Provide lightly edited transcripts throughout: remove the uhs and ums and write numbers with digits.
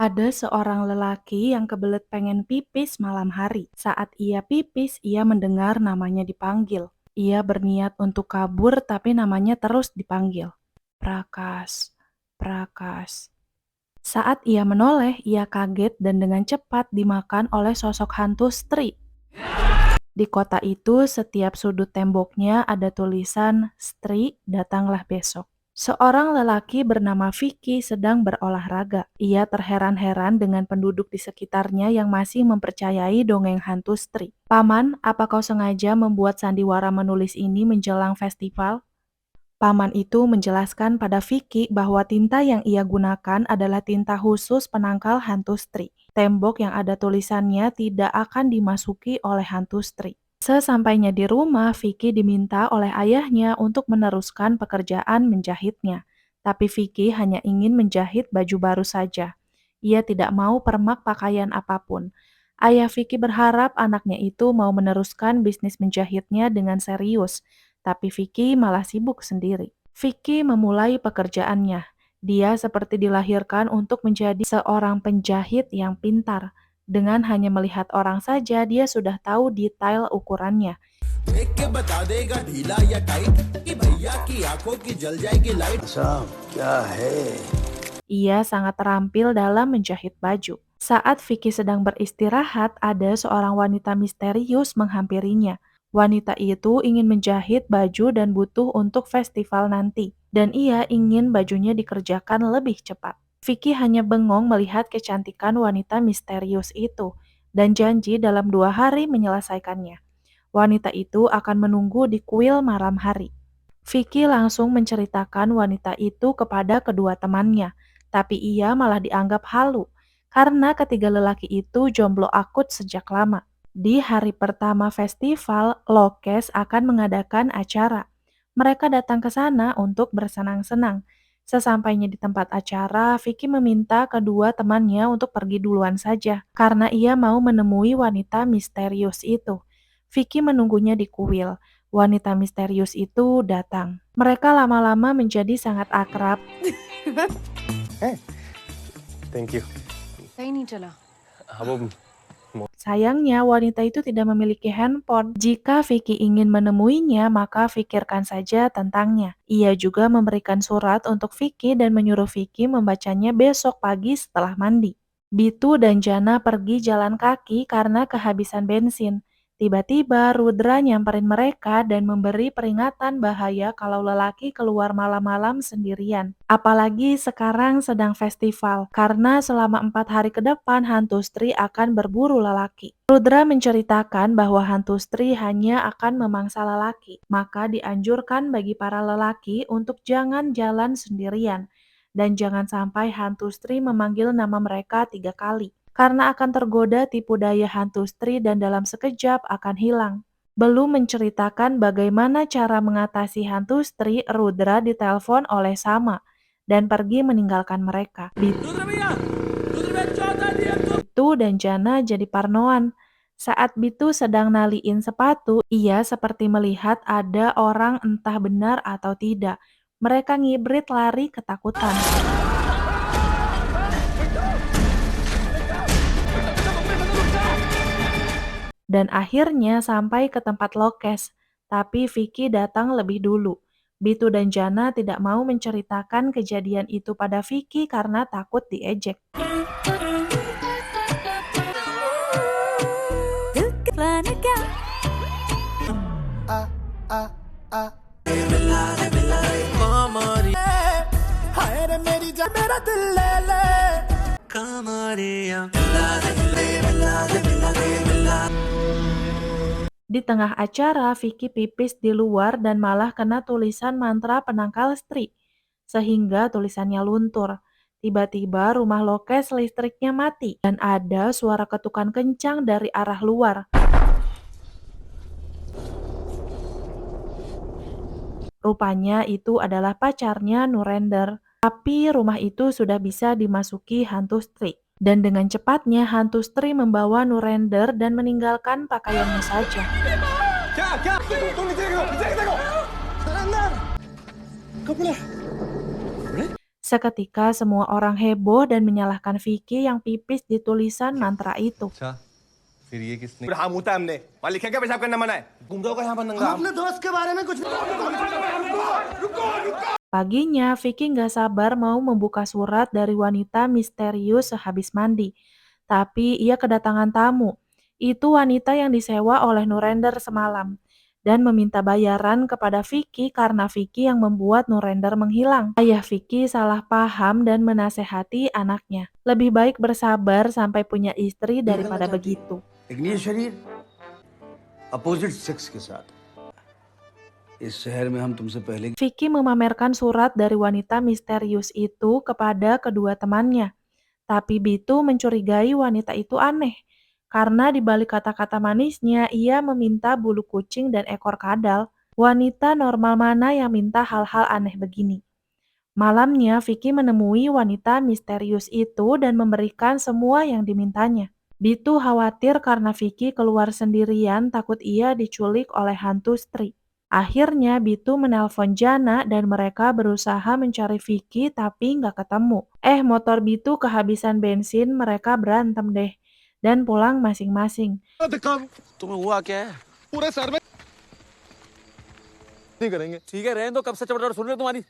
Ada seorang lelaki yang kebelet pengen pipis malam hari. Saat ia pipis, ia mendengar namanya dipanggil. Ia berniat untuk kabur tapi namanya terus dipanggil. Prakas, Prakas. Saat ia menoleh, ia kaget dan dengan cepat dimakan oleh sosok hantu Stri. Di kota itu, setiap sudut temboknya ada tulisan, "Stri, datanglah besok." Seorang lelaki bernama Vicky sedang berolahraga. Ia terheran-heran dengan penduduk di sekitarnya yang masih mempercayai dongeng hantu Stri. "Paman, apa kau sengaja membuat sandiwara menulis ini menjelang festival?" Paman itu menjelaskan pada Vicky bahwa tinta yang ia gunakan adalah tinta khusus penangkal hantu Stri. Tembok yang ada tulisannya tidak akan dimasuki oleh hantu Stri. Sesampainya di rumah, Vicky diminta oleh ayahnya untuk meneruskan pekerjaan menjahitnya. Tapi Vicky hanya ingin menjahit baju baru saja. Ia tidak mau permak pakaian apapun. Ayah Vicky berharap anaknya itu mau meneruskan bisnis menjahitnya dengan serius, tapi Vicky malah sibuk sendiri. Vicky memulai pekerjaannya. Dia seperti dilahirkan untuk menjadi seorang penjahit yang pintar. Dengan hanya melihat orang saja, dia sudah tahu detail ukurannya. Ia sangat terampil dalam menjahit baju. Saat Vicky sedang beristirahat, ada seorang wanita misterius menghampirinya. Wanita itu ingin menjahit baju dan butuh untuk festival nanti, dan ia ingin bajunya dikerjakan lebih cepat. Vicky hanya bengong melihat kecantikan wanita misterius itu, dan janji dalam 2 hari menyelesaikannya. Wanita itu akan menunggu di kuil malam hari. Vicky langsung menceritakan wanita itu kepada kedua temannya, tapi ia malah dianggap halu, karena ketiga lelaki itu jomblo akut sejak lama. Di hari pertama festival, Lokes akan mengadakan acara. Mereka datang ke sana untuk bersenang-senang. Sesampainya di tempat acara, Vicky meminta kedua temannya untuk pergi duluan saja, karena ia mau menemui wanita misterius itu. Vicky menunggunya di kuil. Wanita misterius itu datang. Mereka lama-lama menjadi sangat akrab. Hey, thank you. कहीं नहीं चला। अब Sayangnya, wanita itu tidak memiliki handphone. Jika Vicky ingin menemuinya, maka pikirkan saja tentangnya. Ia juga memberikan surat untuk Vicky dan menyuruh Vicky membacanya besok pagi setelah mandi. Bitu dan Jana pergi jalan kaki karena kehabisan bensin. Tiba-tiba Rudra nyamperin mereka dan memberi peringatan bahaya kalau lelaki keluar malam-malam sendirian. Apalagi sekarang sedang festival, karena selama 4 hari ke depan hantu Stri akan berburu lelaki. Rudra menceritakan bahwa hantu Stri hanya akan memangsa lelaki, maka dianjurkan bagi para lelaki untuk jangan jalan sendirian. Dan jangan sampai hantu Stri memanggil nama mereka 3 kali, karena akan tergoda tipu daya hantu Stri dan dalam sekejap akan hilang. Belum menceritakan bagaimana cara mengatasi hantu Stri, Rudra ditelepon oleh Sama dan pergi meninggalkan mereka. Bitu dan Jana jadi parnoan. Saat Bitu sedang naliin sepatu, ia seperti melihat ada orang entah benar atau tidak. Mereka ngibrit lari ketakutan. Dan akhirnya sampai ke tempat Lokes, tapi Vicky datang lebih dulu. Bitu dan Jana tidak mau menceritakan kejadian itu pada Vicky karena takut diejek. Di tengah acara, Vicky pipis di luar dan malah kena tulisan mantra penangkal Stri, sehingga tulisannya luntur. Tiba-tiba rumah Lokes listriknya mati dan ada suara ketukan kencang dari arah luar. Rupanya itu adalah pacarnya Nurender. Tapi rumah itu sudah bisa dimasuki hantu Stri. Dan dengan cepatnya hantu Stri membawa Nurender dan meninggalkan pakaiannya saja. Seketika semua orang heboh dan menyalahkan Vicky yang pipis di tulisan mantra itu. अच्छा फिर ये किसने हाँ मुता हमने वहाँ लिखा क्या पेशाब करना मना है गुंडों का यहाँ पर नंगा अपने दोस्त के बारे में कुछ Paginya, Vicky nggak sabar mau membuka surat dari wanita misterius sehabis mandi. Tapi ia kedatangan tamu. Itu wanita yang disewa oleh Nurender semalam. Dan meminta bayaran kepada Vicky karena Vicky yang membuat Nurender menghilang. Ayah Vicky salah paham dan menasehati anaknya. Lebih baik bersabar sampai punya istri daripada begitu. लेकिन ये शरीर opposite sex के साथ है। इस शहर में हम तुमसे पहले Vicky memamerkan surat dari wanita misterius itu kepada kedua temannya. Tapi Bitu mencurigai wanita itu aneh, karena di balik kata-kata manisnya ia meminta bulu kucing dan ekor kadal. Wanita normal mana yang minta hal-hal aneh begini? Malamnya, Vicky menemui wanita misterius itu dan memberikan semua yang dimintanya. Bitu khawatir karena Vicky keluar sendirian takut ia diculik oleh hantu Stri. Akhirnya Bitu menelpon Jana dan mereka berusaha mencari Vicky tapi nggak ketemu. Motor Bitu kehabisan bensin, mereka berantem deh. Dan pulang masing-masing. तुम्हें हुआ क्या है पूरे शहर में नहीं करेंगे ठीक है रहने दो कब से चबड़ सुन रहे हो तुम्हारी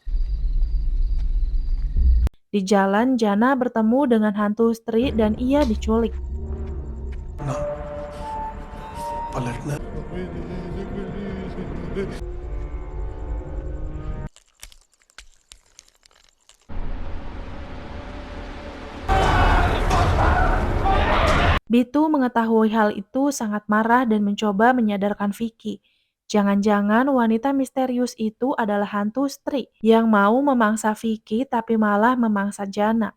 Di jalan, Jana bertemu dengan hantu Stri dan ia diculik. पलटना Bitu mengetahui hal itu sangat marah dan mencoba menyadarkan Vicky. Jangan-jangan wanita misterius itu adalah hantu Stri yang mau memangsa Vicky tapi malah memangsa Jana.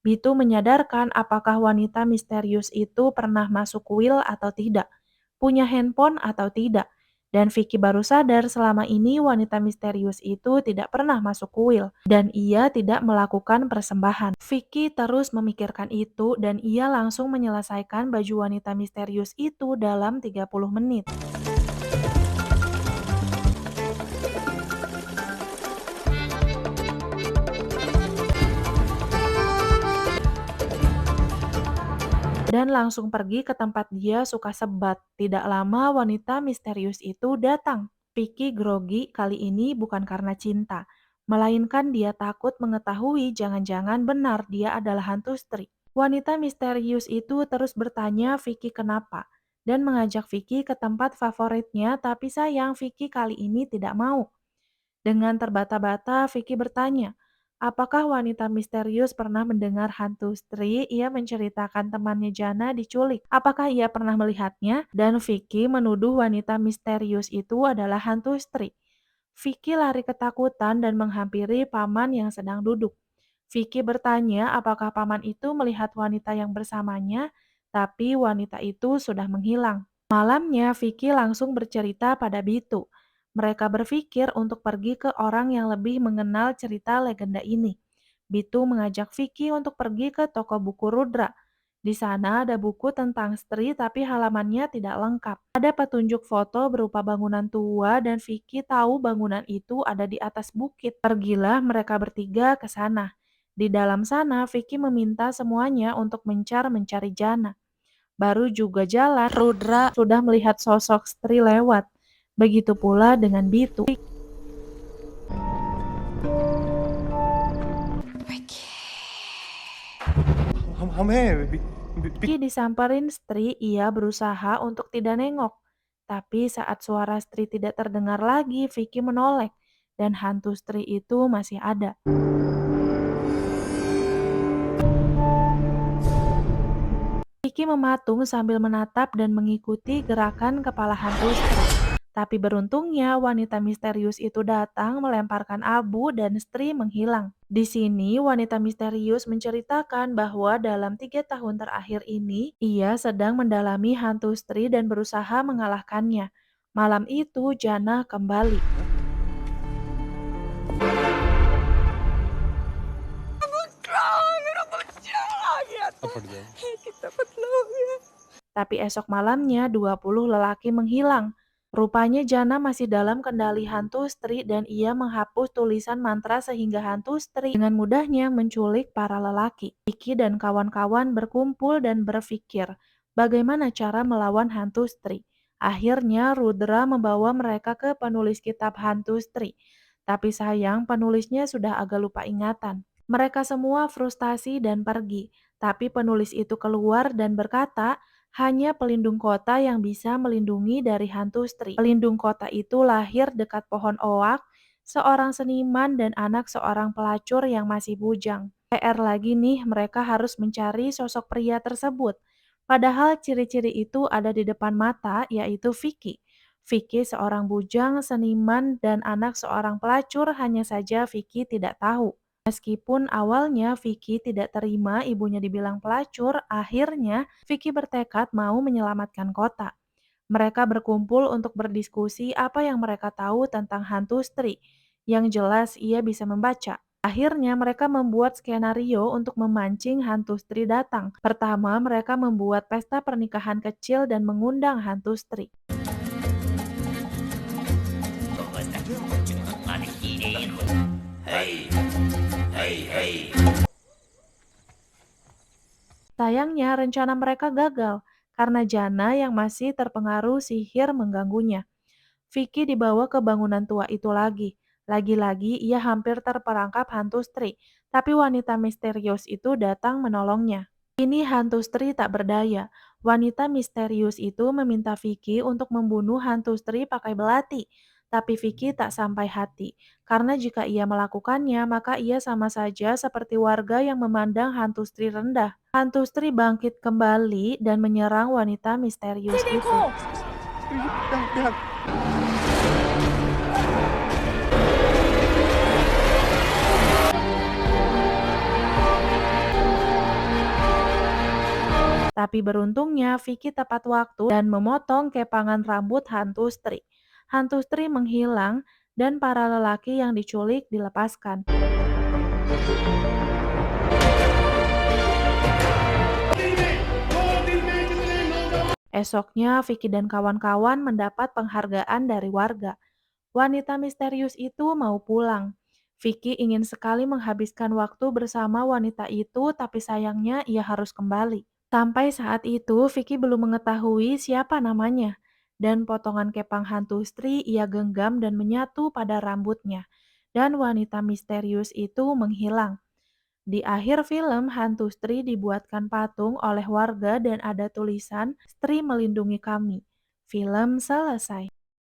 Bitu menyadarkan apakah wanita misterius itu pernah masuk kuil atau tidak, punya handphone atau tidak. Dan Vicky baru sadar selama ini wanita misterius itu tidak pernah masuk kuil dan ia tidak melakukan persembahan. Vicky terus memikirkan itu dan ia langsung menyelesaikan baju wanita misterius itu dalam 30 menit. Dan langsung pergi ke tempat dia suka sebat. Tidak lama wanita misterius itu datang. Vicky grogi kali ini bukan karena cinta, melainkan dia takut mengetahui jangan-jangan benar dia adalah hantu Stri. Wanita misterius itu terus bertanya Vicky kenapa, dan mengajak Vicky ke tempat favoritnya tapi sayang Vicky kali ini tidak mau. Dengan terbata-bata, Vicky bertanya, apakah wanita misterius pernah mendengar hantu Stri? Ia menceritakan temannya Jana diculik. Apakah ia pernah melihatnya? Dan Vicky menuduh wanita misterius itu adalah hantu Stri. Vicky lari ketakutan dan menghampiri paman yang sedang duduk. Vicky bertanya apakah paman itu melihat wanita yang bersamanya, tapi wanita itu sudah menghilang. Malamnya, Vicky langsung bercerita pada Bitu. Mereka berpikir untuk pergi ke orang yang lebih mengenal cerita legenda ini. Bitu mengajak Vicky untuk pergi ke toko buku Rudra. Di sana ada buku tentang Stri tapi halamannya tidak lengkap. Ada petunjuk foto berupa bangunan tua dan Vicky tahu bangunan itu ada di atas bukit. Pergilah mereka bertiga ke sana. Di dalam sana, Vicky meminta semuanya untuk mencari Jana. Baru juga jalan, Rudra sudah melihat sosok Stri lewat. Begitu pula dengan Bitu. हम हैं Vicky disamperin Stri, ia berusaha untuk tidak nengok. Tapi saat suara Stri tidak terdengar lagi, Vicky menoleh. Dan hantu Stri itu masih ada. Vicky mematung sambil menatap dan mengikuti gerakan kepala hantu Stri. Tapi beruntungnya wanita misterius itu datang melemparkan abu dan Stri menghilang. Di sini wanita misterius menceritakan bahwa dalam 3 tahun terakhir ini ia sedang mendalami hantu Stri dan berusaha mengalahkannya. Malam itu Jana kembali. Tapi esok malamnya 20 lelaki menghilang. Rupanya Jana masih dalam kendali hantu Stri dan ia menghapus tulisan mantra sehingga hantu Stri dengan mudahnya menculik para lelaki. Vicky dan kawan-kawan berkumpul dan berpikir bagaimana cara melawan hantu Stri. Akhirnya Rudra membawa mereka ke penulis kitab hantu Stri. Tapi sayang penulisnya sudah agak lupa ingatan. Mereka semua frustasi dan pergi. Tapi penulis itu keluar dan berkata, hanya pelindung kota yang bisa melindungi dari hantu Stri. Pelindung kota itu lahir dekat pohon oak, seorang seniman dan anak seorang pelacur yang masih bujang. PR lagi nih, mereka harus mencari sosok pria tersebut. Padahal ciri-ciri itu ada di depan mata, yaitu Vicky. Vicky seorang bujang, seniman, dan anak seorang pelacur, hanya saja Vicky tidak tahu. Meskipun awalnya Vicky tidak terima ibunya dibilang pelacur, akhirnya Vicky bertekad mau menyelamatkan kota. Mereka berkumpul untuk berdiskusi apa yang mereka tahu tentang hantu Stri. Yang jelas ia bisa membaca. Akhirnya mereka membuat skenario untuk memancing hantu Stri datang. Pertama, mereka membuat pesta pernikahan kecil dan mengundang hantu Stri. Sayangnya rencana mereka gagal karena Jana yang masih terpengaruh sihir mengganggunya. Vicky dibawa ke bangunan tua itu lagi. Lagi-lagi ia hampir terperangkap hantu Stri, tapi wanita misterius itu datang menolongnya. Ini hantu Stri tak berdaya. Wanita misterius itu meminta Vicky untuk membunuh hantu Stri pakai belati. Tapi Vicky tak sampai hati, karena jika ia melakukannya maka ia sama saja seperti warga yang memandang hantu Stri rendah. Hantu Stri bangkit kembali dan menyerang wanita misterius itu. Tapi beruntungnya Vicky tepat waktu dan memotong kepangan rambut hantu Stri. Hantu Stri menghilang dan para lelaki yang diculik dilepaskan. Esoknya Vicky dan kawan-kawan mendapat penghargaan dari warga. Wanita misterius itu mau pulang. Vicky ingin sekali menghabiskan waktu bersama wanita itu, tapi sayangnya ia harus kembali. Sampai saat itu, Vicky belum mengetahui siapa namanya. Dan potongan kepang hantu Stri ia genggam dan menyatu pada rambutnya. Dan wanita misterius itu menghilang. Di akhir film, hantu Stri dibuatkan patung oleh warga dan ada tulisan, "Stri melindungi kami." Film selesai.